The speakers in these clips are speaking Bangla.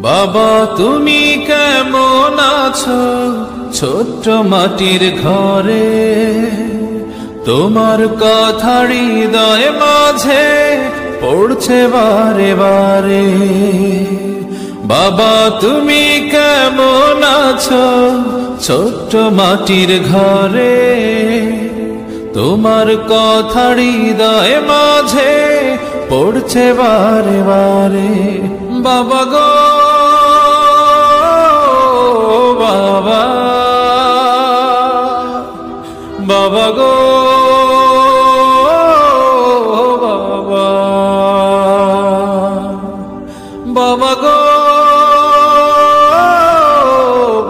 বাবা তুমি কেমন আছো ছোট্ট মাটির ঘরে, তোমার কথা হৃদয় মাঝে পড়ছে বারে বারে। বাবা তুমি কেমন আছো ছোট্ট মাটির ঘরে, তোমার কথা হৃদয় মাঝে পড়ছে বারে বারে। বাবা গো বাবা, বাবা গো বাবা, বাবা গো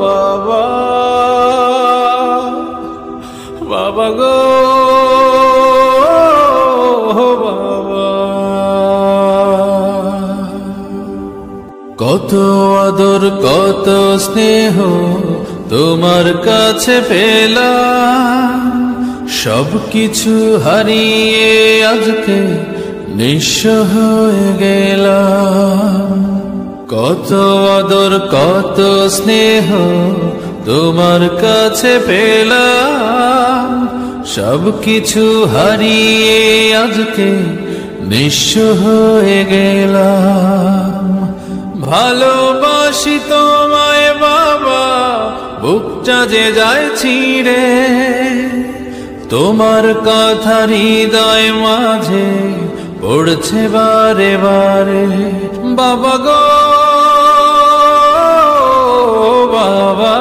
বাবা, বাবা গো বাবা। কত আদর কত স্নেহ তোমার কাছে পেলাম, সবকিছু হারিয়ে আজকে নিঃস্ব হয়ে গেলাম। কত আদর কত স্নেহ তোমার কাছে পেলাম, সবকিছু হারিয়ে আজকে নিঃস্ব হয়ে গেলাম। ভালোবাসি তোমায় বাবা, বুকটা যে যায় ছিঁড়ে, তোমার কথা হৃদয় মাঝে পড়ছে বারে বারে। বাবা গো বাবা,